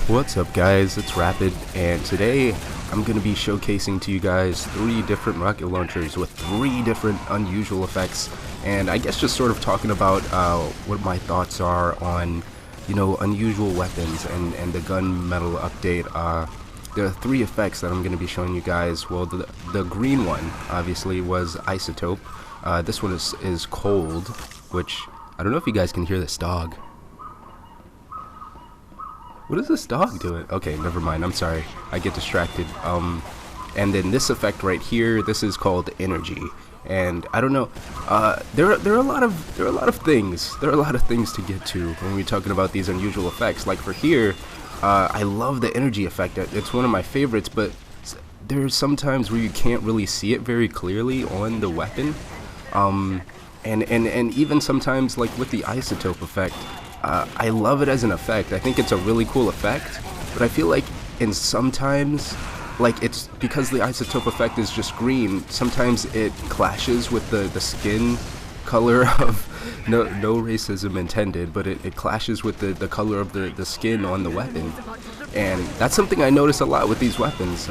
What's up guys, it's Rapid, and today I'm going to be showcasing to you guys 3 different rocket launchers with 3 different unusual effects, and I guess just sort of talking about what my thoughts are on, you know, unusual weapons and the gunmetal update. There are 3 effects that I'm going to be showing you guys. Well, the green one obviously was isotope. This one is cold, which I don't know if you guys can hear this dog. What is this dog doing? Okay, never mind. I'm sorry. I get distracted. And then this effect right here, this is called energy. And I don't know. There are a lot of things. There are a lot of things to get to when we're talking about these unusual effects. Like for here, I love the energy effect. It's one of my favorites. But there's sometimes where you can't really see it very clearly on the weapon. And even sometimes, like with the isotope effect. I love it as an effect. I think it's a really cool effect, but I feel like sometimes, like, it's because the isotope effect is just green, sometimes it clashes with the skin color of, no racism intended, but it clashes with the color of the skin on the weapon, and that's something I notice a lot with these weapons,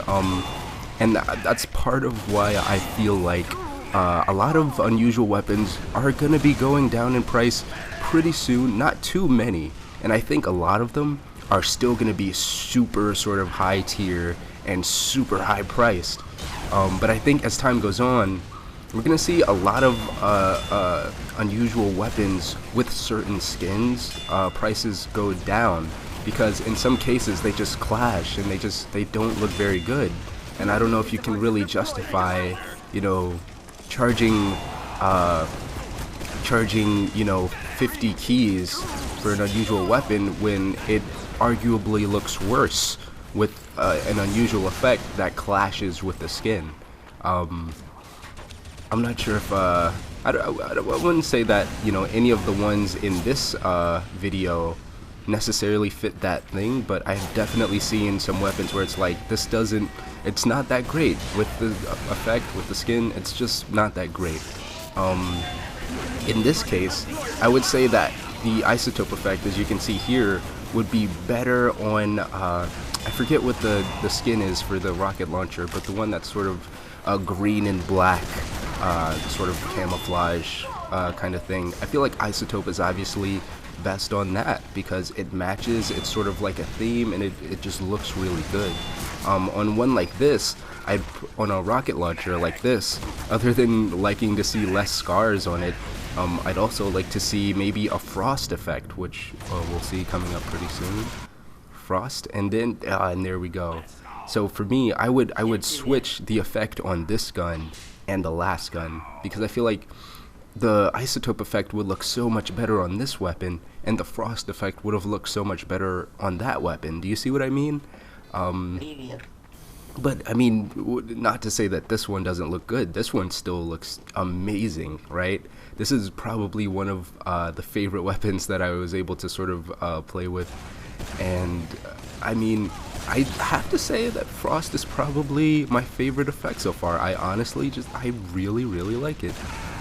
and that's part of why I feel like a lot of unusual weapons are going to be going down in price pretty soon. Not too many, and I think a lot of them are still going to be super sort of high tier and super high priced, but I think as time goes on, we're going to see a lot of unusual weapons with certain skins prices go down, because in some cases they just clash and they don't look very good, and I don't know if you can really justify, you know, charging you know 50 keys for an unusual weapon when it arguably looks worse with an unusual effect that clashes with the skin. I'm not sure if I wouldn't say that, you know, any of the ones in this video necessarily fit that thing, but I've definitely seen some weapons where it's like, it's not that great with the effect, with the skin, it's just not that great. In this case, I would say that the isotope effect, as you can see here, would be better on, I forget what the skin is for the rocket launcher, but the one that's sort of green and black, sort of camouflage kind of thing. I feel like isotope is obviously best on that because it matches, it's sort of like a theme, and it just looks really good. On one like this, on a rocket launcher like this, other than liking to see less scars on it, I'd also like to see maybe a frost effect, which we'll see coming up pretty soon. Frost, and then and there we go. So for me, I would switch the effect on this gun and the last gun, because I feel like the isotope effect would look so much better on this weapon, and the frost effect would have looked so much better on that weapon. Do you see what I mean? But I mean, not to say that this one doesn't look good. This one still looks amazing, right? This is probably one of the favorite weapons that I was able to sort of play with, and I mean, I have to say that frost is probably my favorite effect so far. I honestly I really like it.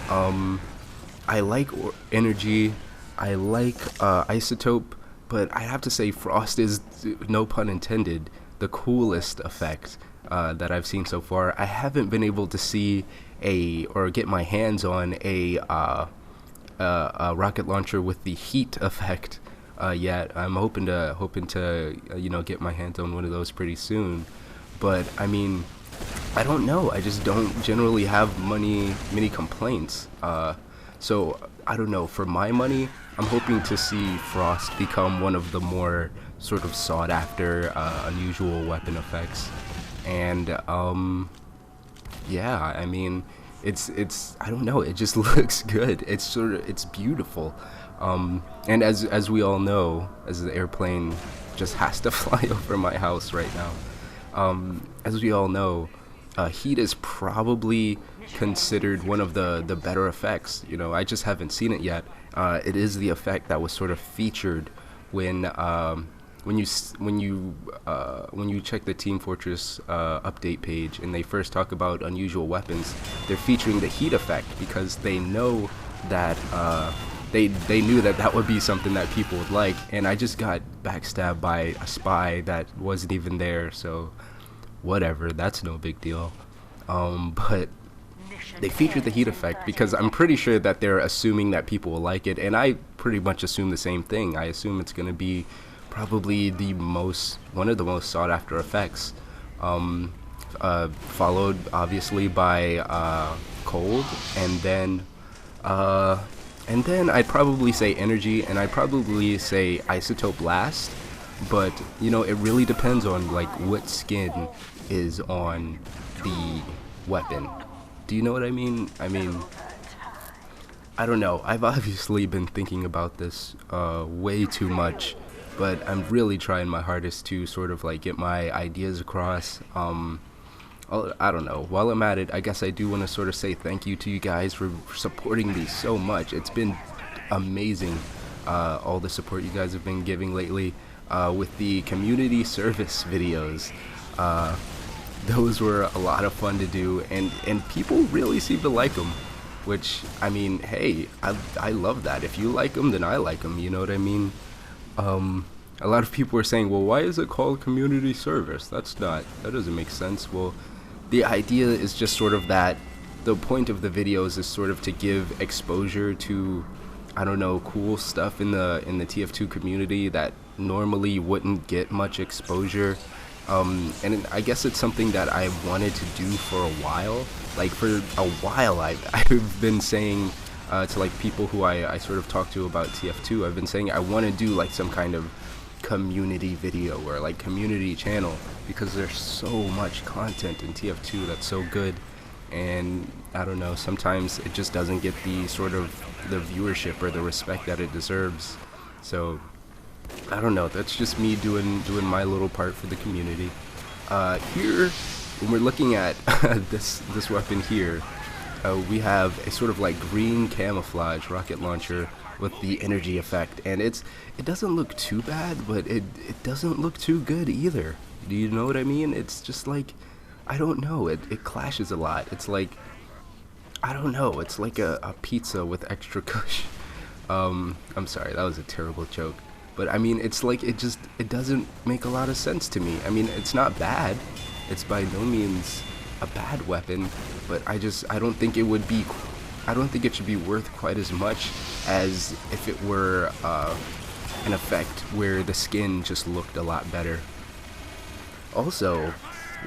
I like energy, I like isotope, but I have to say frost is, no pun intended, the coolest effect that I've seen so far. I haven't been able to see or get my hands on a rocket launcher with the heat effect yet. I'm hoping to you know, get my hands on one of those pretty soon. But I mean, I don't know. I just don't generally have many complaints. So I don't know. For my money, I'm hoping to see frost become one of the more sort of sought after unusual weapon effects. And yeah, I mean, it's I don't know, it just looks good. It's beautiful. And as we all know, as the airplane just has to fly over my house right now, as we all know, heat is probably considered one of the better effects. You know, I just haven't seen it yet. It is the effect that was sort of featured when when you check the Team Fortress update page and they first talk about unusual weapons, they're featuring the heat effect because they know that they knew that that would be something that people would like, and I just got backstabbed by a spy that wasn't even there, so whatever, that's no big deal. But they featured the heat effect because I'm pretty sure that they're assuming that people will like it, and I pretty much assume the same thing. I assume it's going to be probably one of the most sought after effects, followed obviously by cold, and then I'd probably say energy, and I'd probably say isotope last. But you know, it really depends on like what skin is on the weapon. Do you know what I mean? I mean, I don't know. I've obviously been thinking about this way too much, but I'm really trying my hardest to sort of like get my ideas across. I don't know. While I'm at it, I guess I do want to sort of say thank you to you guys for supporting me so much. It's been amazing, all the support you guys have been giving lately with the community service videos. Those were a lot of fun to do, and people really seem to like them, which, I mean, hey, I love that. If you like them, then I like them, you know what I mean? A lot of people were saying, well, why is it called community service? That doesn't make sense. Well, the idea is just sort of that the point of the videos is sort of to give exposure to, I don't know, cool stuff in the TF2 community that normally wouldn't get much exposure. And I guess it's something that I wanted to do for a while. Like for a while, I've been saying to like people who I sort of talk to about TF2, I've been saying I want to do like some kind of community video or like community channel, because there's so much content in TF2 that's so good, and I don't know, sometimes it just doesn't get the sort of the viewership or the respect that it deserves. So I don't know, that's just me doing my little part for the community. Here, when we're looking at this weapon here, we have a sort of like green camouflage rocket launcher with the energy effect, and it doesn't look too bad, but it doesn't look too good either. Do you know what I mean? It's just like, I don't know, it clashes a lot. It's like, I don't know, it's like a pizza with extra kush. I'm sorry, that was a terrible joke. But I mean, it's like, it doesn't make a lot of sense to me. I mean, it's not bad. It's by no means a bad weapon, but I don't think it should be worth quite as much as if it were an effect where the skin just looked a lot better. Also,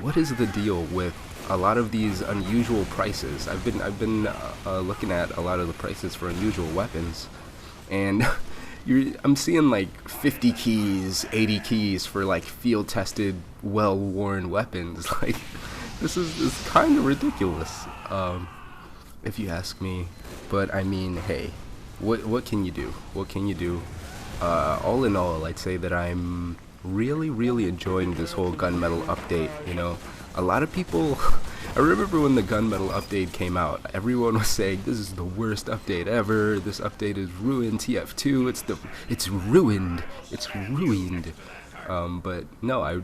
what is the deal with a lot of these unusual prices? I've been looking at a lot of the prices for unusual weapons, and I'm seeing like 50 keys, 80 keys for like field-tested, well-worn weapons. Like, this is kind of ridiculous, if you ask me. But I mean, hey, what can you do? What can you do? All in all, I'd say that I'm really enjoying this whole gunmetal update. You know, a lot of people, I remember when the gunmetal update came out, everyone was saying this is the worst update ever, this update is ruined TF2, it's ruined. But no,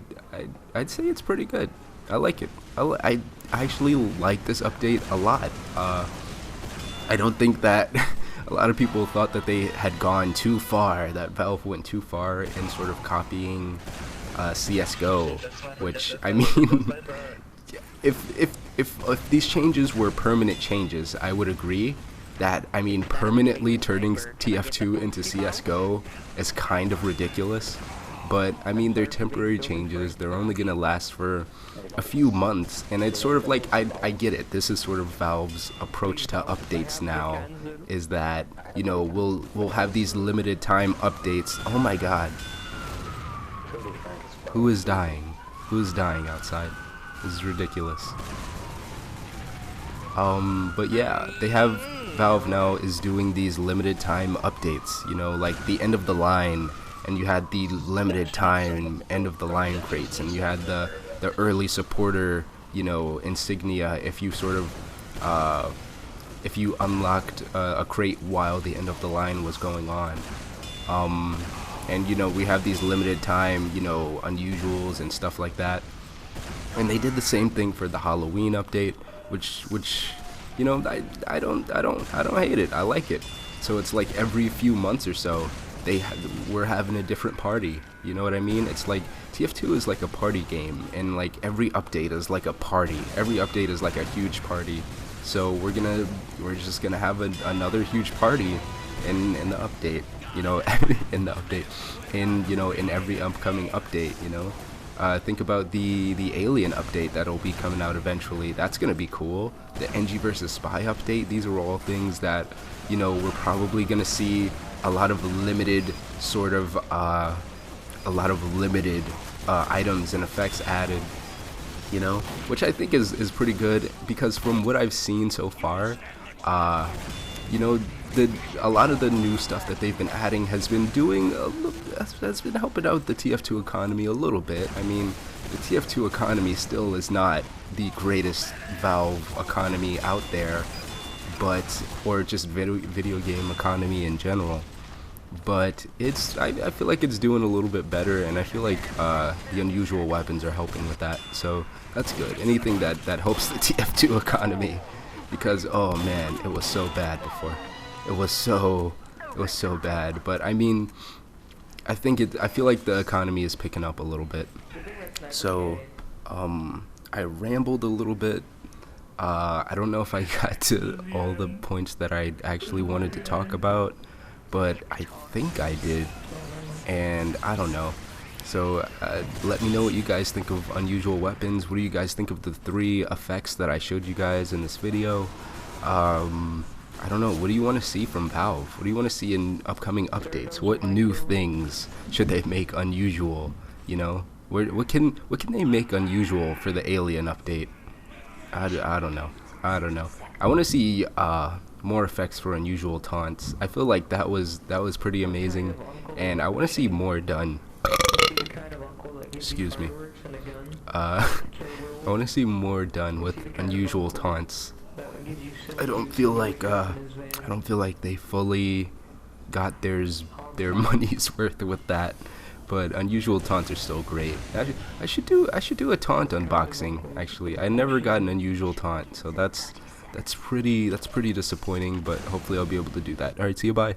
I'd say it's pretty good. I like it. I actually like this update a lot. I don't think that a lot of people thought that they had gone too far, that Valve went too far in sort of copying CSGO, which, I mean, if these changes were permanent changes, I would agree that, I mean, permanently turning TF2 into CSGO is kind of ridiculous. But I mean, they're temporary changes, they're only gonna last for a few months, and it's sort of like, I get it, this is sort of Valve's approach to updates now, is that, you know, we'll have these limited time updates. Oh my god, who is dying outside? This is ridiculous. But yeah, Valve now is doing these limited time updates, you know, like the end of the line, and you had the limited time end of the line crates, and you had the early supporter, you know, insignia if you sort of if you unlocked a crate while the end of the line was going on. and you know, we have these limited time, you know, unusuals and stuff like that. And they did the same thing for the Halloween update, which you know, I don't hate it. I like it. So it's like every few months or so we're having a different party. You know what I mean? It's like TF2 is like a party game, and like every update is like a party. Every update is like a huge party. So we're just gonna have another huge party in the update. You know, in the update, in every upcoming update. You know. Think about the Alien update that'll be coming out eventually. That's gonna be cool. The NG versus Spy update. These are all things that, you know, we're probably gonna see a lot of limited sort of items and effects added. You know, which I think is pretty good, because from what I've seen so far, you know, a lot of the new stuff that they've been adding has been doing has been helping out the TF2 economy a little bit. I mean, the TF2 economy still is not the greatest Valve economy out there, or just video game economy in general. But I feel like it's doing a little bit better, and I feel like the unusual weapons are helping with that. So that's good. Anything that helps the TF2 economy, because oh man, it was so bad before. It was so bad. But I mean, I feel like the economy is picking up a little bit. So I rambled a little bit. I don't know if I got to all the points that I actually wanted to talk about, but I think I did, and I don't know. So let me know what you guys think of unusual weapons. What do you guys think of the 3 effects that I showed you guys in this video? I don't know, what do you want to see from Valve? What do you want to see in upcoming updates? What new things should they make unusual? You know, what can they make unusual for the Alien update? I don't know. I want to see more effects for unusual taunts. I feel like that was pretty amazing, and I want to see more done. Excuse me. I want to see more done with unusual taunts. I don't feel like they fully got their money's worth with that. But unusual taunts are still great. I should do a taunt unboxing. Actually, I never got an unusual taunt, so that's pretty disappointing. But hopefully I'll be able to do that. All right, see you. Bye.